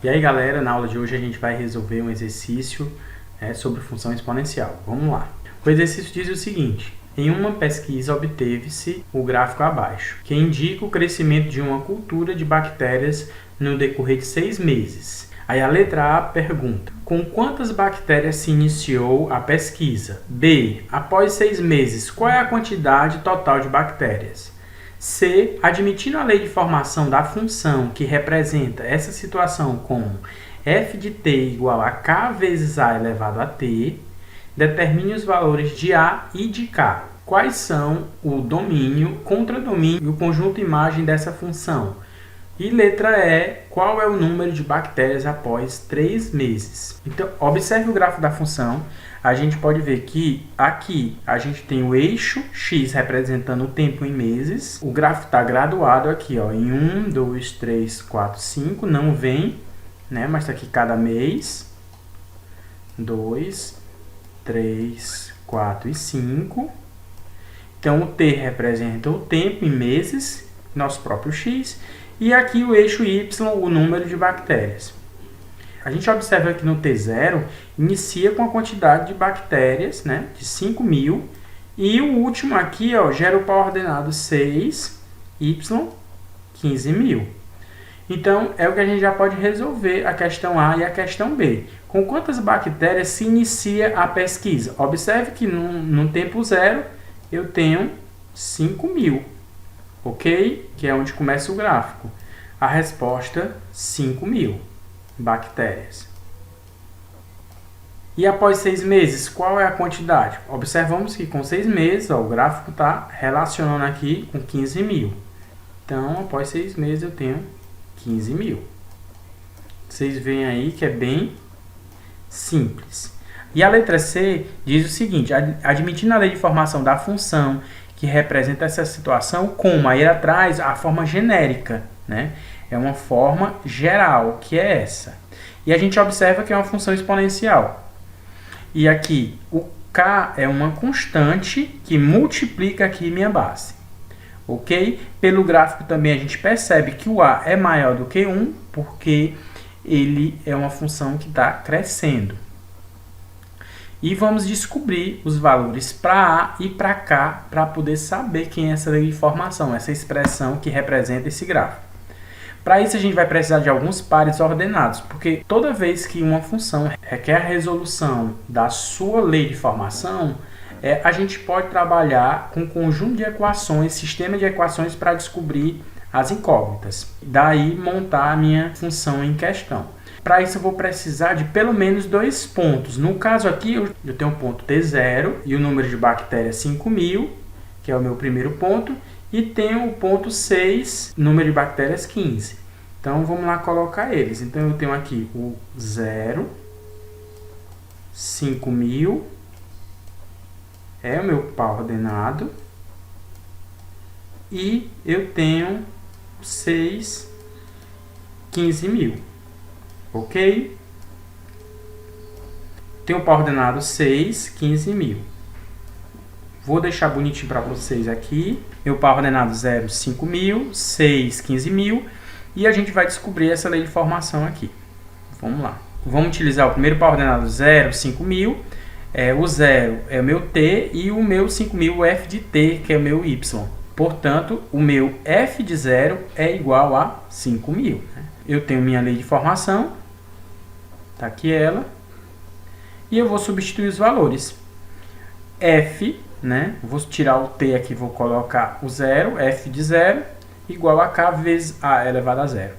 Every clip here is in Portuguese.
E aí galera, na aula de hoje a gente vai resolver um exercício sobre função exponencial. Vamos lá. O exercício diz o seguinte: em uma pesquisa obteve-se o gráfico abaixo, que indica o crescimento de uma cultura de bactérias no decorrer de 6 meses. Aí a letra A pergunta: com quantas bactérias se iniciou a pesquisa? B. Após 6 meses, qual é a quantidade total de bactérias? C. Admitindo a lei de formação da função que representa essa situação como f de t igual a k vezes a elevado a t, determine os valores de a e de k. Quais são o domínio, contradomínio e o conjunto imagem dessa função? E letra E, qual é o número de bactérias após 3 meses? Então, observe o gráfico da função. A gente pode ver que aqui a gente tem o eixo x representando o tempo em meses. O gráfico está graduado aqui, ó, em 1, 2, 3, 4, 5. Não vem, né? Mas está aqui cada mês. 2, 3, 4 e 5. Então, o t representa o tempo em meses, nosso próprio x. E aqui o eixo y, o número de bactérias. A gente observa que no T0 inicia com a quantidade de bactérias, né, de 5.000. E o último aqui, ó, gera o par ordenado 6, y, 15.000. Então, é o que a gente já pode resolver a questão A e a questão B. Com quantas bactérias se inicia a pesquisa? Observe que no tempo zero eu tenho 5.000. Ok? Que é onde começa o gráfico. A resposta, 5.000 bactérias. E após 6 meses, qual é a quantidade? Observamos que com 6 meses, ó, o gráfico está relacionando aqui com 15.000. Então, após 6 meses, eu tenho 15.000. Vocês veem aí que é bem simples. E a letra C diz o seguinte: admitindo a lei de formação da função que representa essa situação, como aí ela traz a forma genérica, né? É uma forma geral, que é essa. E a gente observa que é uma função exponencial. E aqui, o k é uma constante que multiplica aqui minha base. Ok? Pelo gráfico também a gente percebe que o a é maior do que 1, porque ele é uma função que está crescendo. E vamos descobrir os valores para A e para K para poder saber quem é essa lei de formação, essa expressão que representa esse gráfico. Para isso a gente vai precisar de alguns pares ordenados, porque toda vez que uma função requer a resolução da sua lei de formação, a gente pode trabalhar com um conjunto de equações, sistema de equações para descobrir as incógnitas. Daí montar a minha função em questão. Para isso eu vou precisar de pelo menos 2 pontos. No caso aqui eu tenho um ponto T0 e o número de bactérias 5.000, que é o meu primeiro ponto, e tenho o ponto 6, número de bactérias 15. Então vamos lá colocar eles. Então eu tenho aqui o 0, 5.000, é o meu par ordenado, e eu tenho 6, 15.000. Ok? Tem o par ordenado 6, 15.000. Vou deixar bonitinho para vocês aqui. Meu par ordenado 0, 5.000, 6, 15.000. E a gente vai descobrir essa lei de formação aqui. Vamos lá. Vamos utilizar o primeiro par ordenado 0, 5.000. O 0 é o meu t e o meu 5.000 o f de t, que é o meu y. Portanto, o meu f de 0 é igual a 5.000. Eu tenho minha lei de formação. Está aqui ela. E eu vou substituir os valores. F, né? Vou tirar o t aqui, vou colocar o 0, f de 0, igual a k vezes a elevado a 0.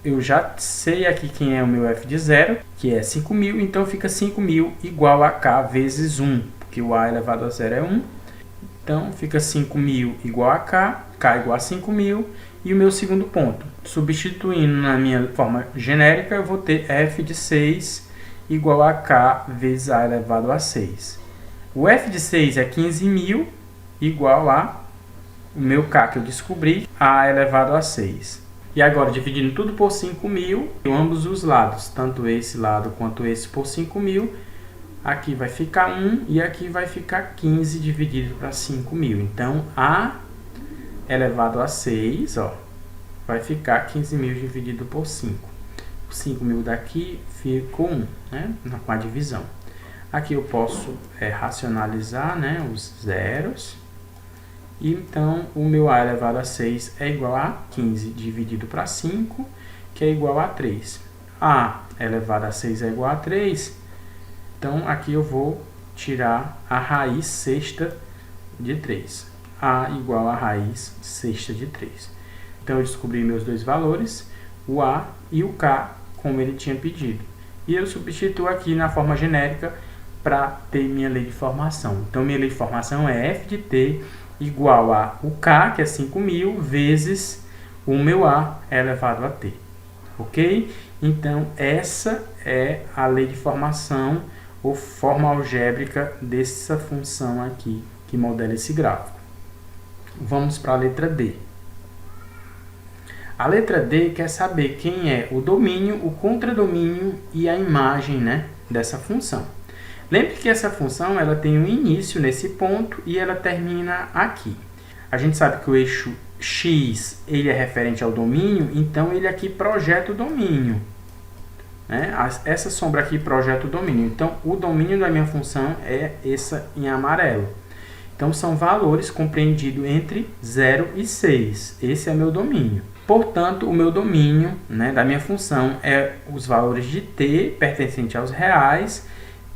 Eu já sei aqui quem é o meu f de 0, que é 5.000, então fica 5.000 igual a k vezes 1, porque o a elevado a 0 é 1. Então fica 5.000 igual a k igual a 5.000, e o meu segundo ponto. Substituindo na minha forma genérica, eu vou ter f de 6 igual a k vezes a elevado a 6. O f de 6 é 15.000 igual a o meu k que eu descobri, a elevado a 6. E agora, dividindo tudo por 5.000, ambos os lados, tanto esse lado quanto esse por 5.000, aqui vai ficar 1 e aqui vai ficar 15 dividido para 5.000. Então, a elevado a 6, ó, vai ficar 15.000 dividido por 5. 5.000 daqui ficou 1, né? Com a divisão. Aqui eu posso racionalizar, né, os zeros. E então, o meu A elevado a 6 é igual a 15 dividido para 5, que é igual a 3. A elevado a 6 é igual a 3. Então, aqui eu vou tirar a raiz sexta de 3. A igual a raiz sexta de 3. Então, eu descobri meus dois valores, o A e o K, como ele tinha pedido. E eu substituo aqui na forma genérica para ter minha lei de formação. Então, minha lei de formação é f de t igual a o K, que é 5.000, vezes o meu A elevado a t. Ok? Então, essa é a lei de formação ou forma algébrica dessa função aqui, que modela esse gráfico. Vamos para a letra D. A letra D quer saber quem é o domínio, o contradomínio e a imagem, né, dessa função. Lembre que essa função ela tem um início nesse ponto e ela termina aqui. A gente sabe que o eixo x ele é referente ao domínio, então ele aqui projeta o domínio. Né? Essa sombra aqui projeta o domínio. Então, o domínio da minha função é essa em amarelo. Então, são valores compreendidos entre 0 e 6. Esse é meu domínio. Portanto, o meu domínio, né, da minha função é os valores de t pertencente aos reais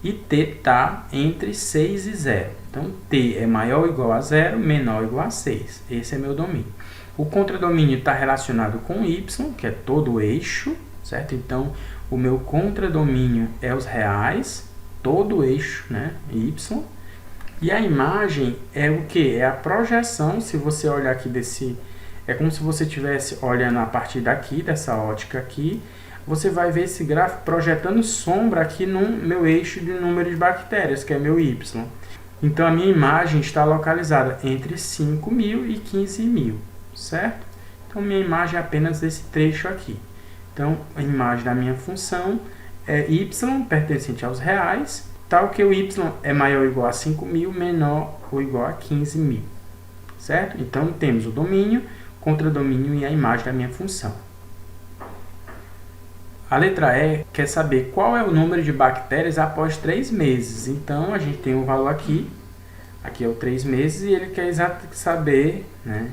e t está entre 6 e 0. Então, t é maior ou igual a 0, menor ou igual a 6. Esse é meu domínio. O contradomínio está relacionado com y, que é todo o eixo, certo? Então, o meu contradomínio é os reais, todo o eixo, né, y. E a imagem é o que? É a projeção, se você olhar aqui desse... É como se você estivesse olhando a partir daqui, dessa ótica aqui, você vai ver esse gráfico projetando sombra aqui no meu eixo de número de bactérias, que é meu y. Então, a minha imagem está localizada entre 5.000 e 15.000, certo? Então, minha imagem é apenas esse trecho aqui. Então, a imagem da minha função é y, pertencente aos reais, tal que o y é maior ou igual a 5.000, menor ou igual a 15.000, certo? Então, temos o domínio, contradomínio e a imagem da minha função. A letra E quer saber qual é o número de bactérias após 3 meses. Então, a gente tem um valor aqui é o 3 meses, e ele quer saber, né,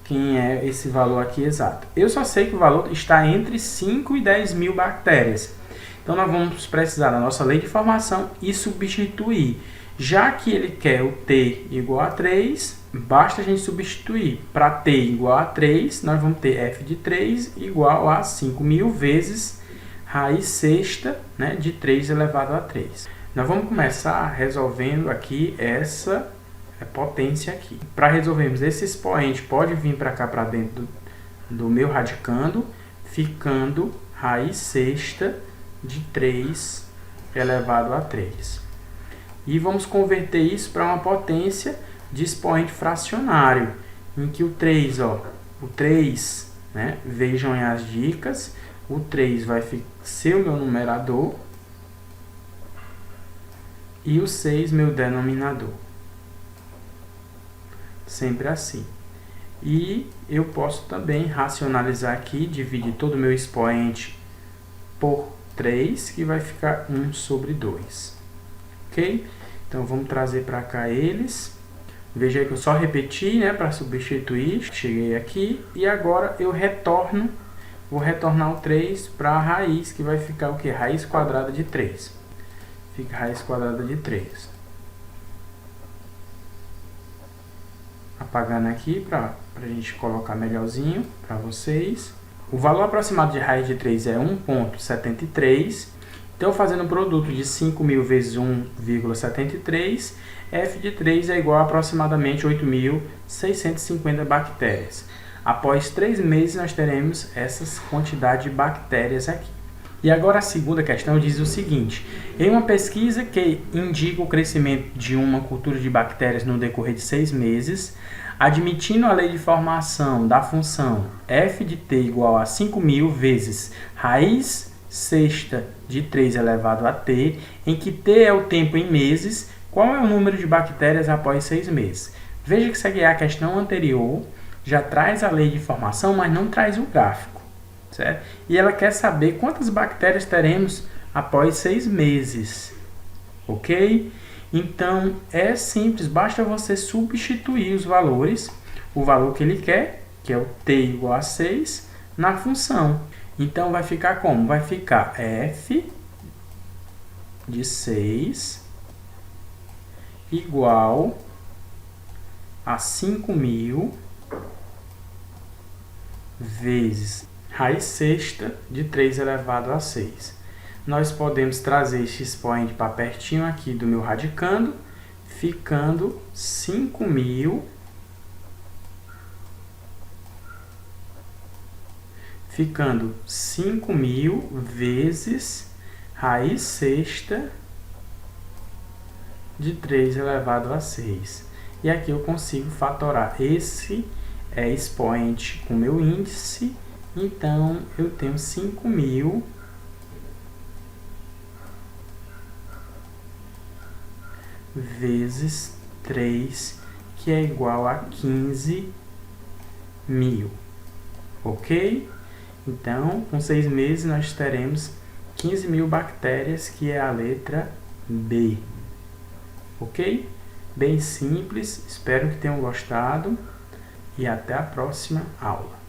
quem é esse valor aqui exato. Eu só sei que o valor está entre 5 e 10.000 bactérias. Então, nós vamos precisar da nossa lei de formação e substituir. Já que ele quer o t igual a 3, basta a gente substituir. Para t igual a 3, nós vamos ter f de 3 igual a 5.000 vezes raiz sexta, né, de 3 elevado a 3. Nós vamos começar resolvendo aqui essa potência aqui. Para resolvermos esse expoente, pode vir para cá, para dentro do meu radicando, ficando raiz sexta de 3 elevado a 3. E vamos converter isso para uma potência de expoente fracionário, em que o 3, o 3, né, vejam as dicas, o 3 vai ser o meu numerador e o 6 meu denominador. Sempre assim. E eu posso também racionalizar aqui, dividir todo o meu expoente por 3, que vai ficar 1 sobre 2. Ok? Então, vamos trazer para cá eles. Veja aí que eu só repeti, né, para substituir. Cheguei aqui e agora eu retorno. Vou retornar o 3 para a raiz, que vai ficar o quê? Raiz quadrada de 3. Fica raiz quadrada de 3. Apagando aqui para a gente colocar melhorzinho para vocês. O valor aproximado de raiz de 3 é 1,73. Então, fazendo o produto de 5.000 vezes 1,73, f de 3 é igual a aproximadamente 8.650 bactérias. Após 3 meses, nós teremos essas quantidades de bactérias aqui. E agora a segunda questão diz o seguinte: em uma pesquisa que indica o crescimento de uma cultura de bactérias no decorrer de 6 meses, admitindo a lei de formação da função f de t igual a 5.000 vezes raiz sexta de 3 elevado a t, em que t é o tempo em meses, qual é o número de bactérias após 6 meses? Veja que essa aqui é a questão anterior, já traz a lei de formação, mas não traz o gráfico, certo? E ela quer saber quantas bactérias teremos após 6 meses, ok? Então, é simples, basta você substituir os valores, o valor que ele quer, que é o t igual a 6, na função. Então, vai ficar como? Vai ficar f de 6 igual a 5.000 vezes raiz sexta de 3 elevado a 6. Nós podemos trazer este expoente para pertinho aqui do meu radicando, ficando 5.000 vezes raiz sexta de 3 elevado a 6. E aqui eu consigo fatorar esse expoente com meu índice, então eu tenho 5.000 vezes 3, que é igual a 15.000, ok? Então, com 6 meses, nós teremos 15.000 bactérias, que é a letra B, ok? Bem simples, espero que tenham gostado e até a próxima aula.